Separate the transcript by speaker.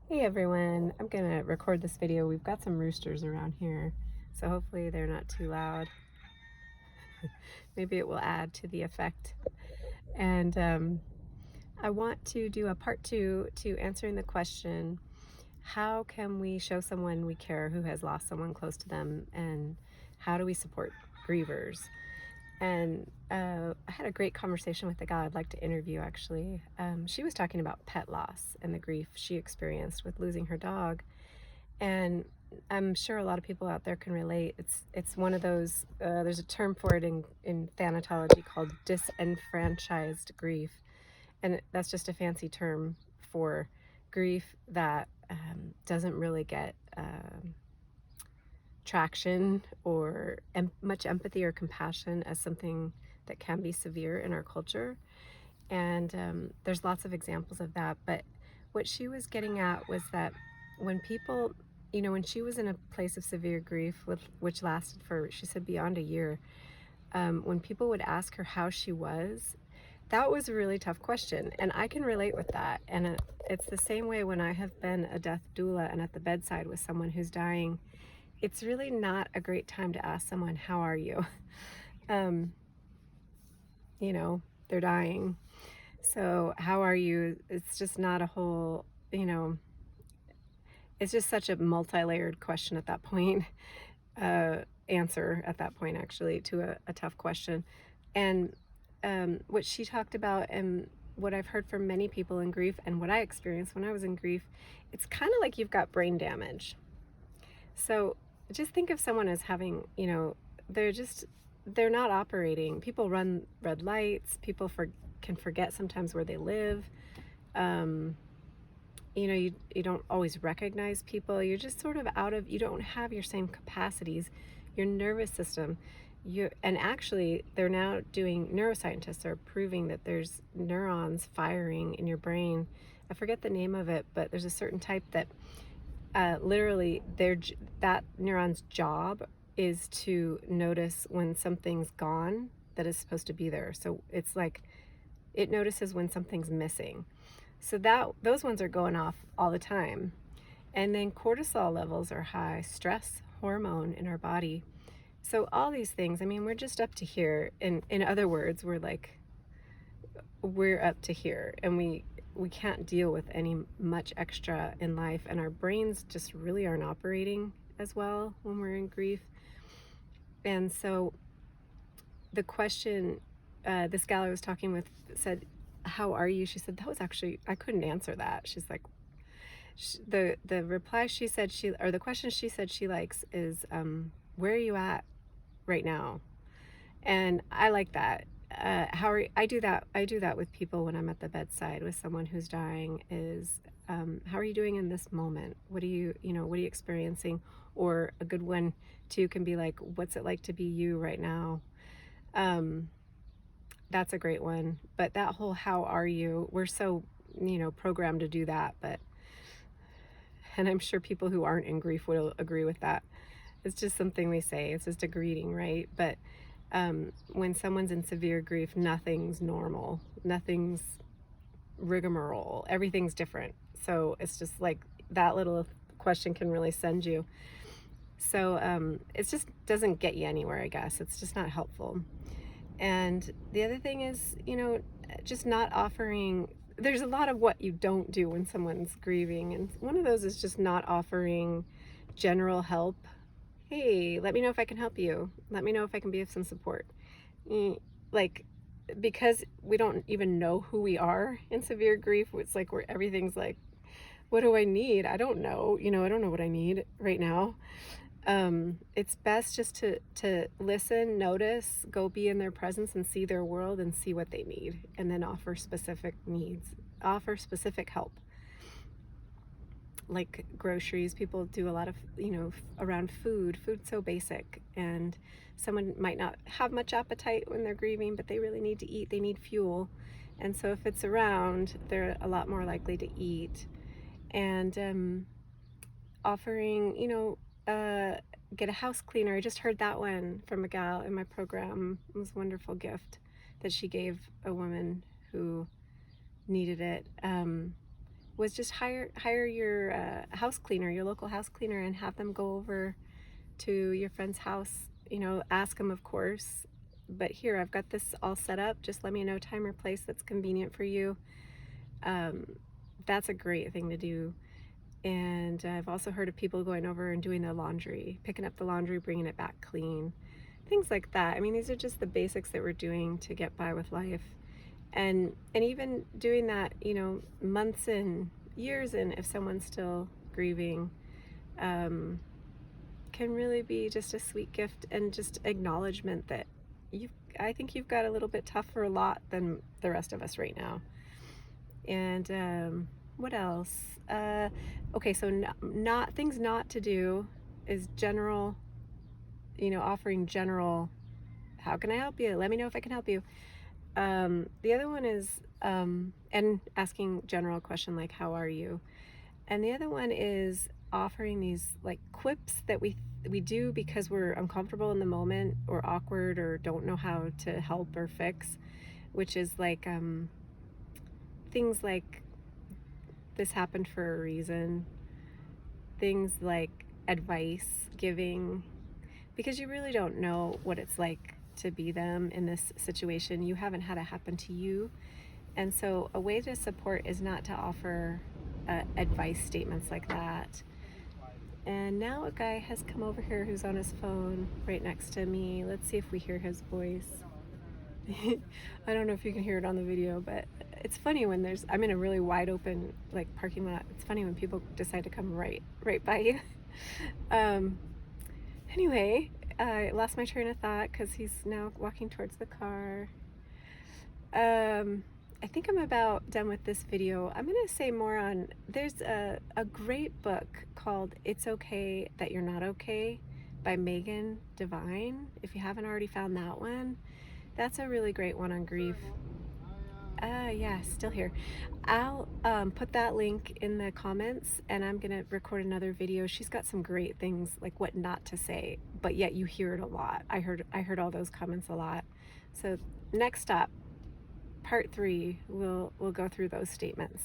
Speaker 1: Hey everyone, I'm gonna record this video. We've got some roosters around here, so hopefully they're not too loud. Maybe it will add to the effect. And I want to do a part 2 to answering the question, how can we show someone we care who has lost someone close to them, and how do we support grievers? And I had a great conversation with the gal I'd like to interview, actually. She was talking about pet loss and the grief she experienced with losing her dog. And I'm sure a lot of people out there can relate. It's one of those, there's a term for it in thanatology called disenfranchised grief. And that's just a fancy term for grief that doesn't really get traction or much empathy or compassion as something that can be severe in our culture. And there's lots of examples of that. But what she was getting at was that when people, when she was in a place of severe grief, which lasted for, she said, beyond a year, when people would ask her how she was, that was a really tough question. And I can relate with that. And it's the same way when I have been a death doula and at the bedside with someone who's dying. It's really not a great time to ask someone, how are you? Um, they're dying. So how are you? It's just not a whole, it's just such a multi-layered question at that point, answer at that point, actually, to a tough question. And what she talked about, and what I've heard from many people in grief, and what I experienced when I was in grief, it's kind of like you've got brain damage. So just think of someone as having, they're not operating. People run red lights. People can forget sometimes where they live. You don't always recognize people. You're just sort of you don't have your same capacities. Your nervous system, and actually they're now neuroscientists are proving that there's neurons firing in your brain. I forget the name of it, but there's a certain type that literally that neuron's job is to notice when something's gone that is supposed to be there. So it's like it notices when something's missing. So those ones are going off all the time. And then cortisol levels are high, stress hormone in our body. So all these things, I mean, we're just up to here. In other words, we're up to here, and we can't deal with any much extra in life, and our brains just really aren't operating as well when we're in grief. And so the question this gal I was talking with said, how are you? She said, that was actually, I couldn't answer that. She's like, the reply she said or the question she said she likes is, where are you at right now? And I like that. I do that with people when I'm at the bedside with someone who's dying, is how are you doing in this moment? What are you experiencing? Or a good one too can be like, what's it like to be you right now? That's a great one. But that whole how are you, we're so programmed to do that. And I'm sure people who aren't in grief will agree with that. It's just something we say. It's just a greeting, right? But when someone's in severe grief, nothing's normal. Nothing's rigmarole. Everything's different. So it's just like that little question can really send you. So it just doesn't get you anywhere, I guess. It's just not helpful. And the other thing is, just not offering. There's a lot of what you don't do when someone's grieving. And one of those is just not offering general help. Hey, let me know if I can help you. Let me know if I can be of some support. Like, because we don't even know who we are in severe grief, it's like everything's like, what do I need? I don't know. I don't know what I need right now. It's best just to listen, notice, go be in their presence and see their world and see what they need, and then offer specific needs, offer specific help. Like groceries, people do a lot of, around food's so basic, and someone might not have much appetite when they're grieving, but they really need to eat, they need fuel. And so if it's around, they're a lot more likely to eat. And offering, get a house cleaner. I just heard that one from a gal in my program. It was a wonderful gift that she gave a woman who needed it. was just hire your house cleaner, your local house cleaner, and have them go over to your friend's house. You know, ask them, of course, but here, I've got this all set up. Just let me know time or place that's convenient for you. Um, that's a great thing to do. And I've also heard of people going over and doing the laundry, picking up the laundry, bringing it back clean, things like that. I mean, these are just the basics that we're doing to get by with life. And even doing that, you know, months and years in, if someone's still grieving, um, can really be just a sweet gift and just acknowledgement that I think you've got a little bit tougher a lot than the rest of us right now. And what else? Okay, so not things not to do is general, you know, offering general, how can I help you? Let me know if I can help you. The other one is, and asking general question like, how are you? And the other one is offering these like quips that we do because we're uncomfortable in the moment or awkward or don't know how to help or fix, which is like things like, this happened for a reason, things like advice giving, because you really don't know what it's like to be them in this situation. You haven't had it happen to you. And so a way to support is not to offer advice statements like that. And now a guy has come over here who's on his phone right next to me. Let's see if we hear his voice. I don't know if you can hear it on the video, but it's funny when I'm in a really wide open like parking lot. It's funny when people decide to come right by you. Anyway, I lost my train of thought because he's now walking towards the car. I think I'm about done with this video. I'm gonna say more on, there's a great book called It's Okay That You're Not Okay by Megan Devine. If you haven't already found that one, that's a really great one on grief. Yeah, still here. I'll put that link in the comments, and I'm gonna record another video. She's got some great things like what not to say, but yet you hear it a lot. I heard all those comments a lot. So next up, part 3, we'll go through those statements.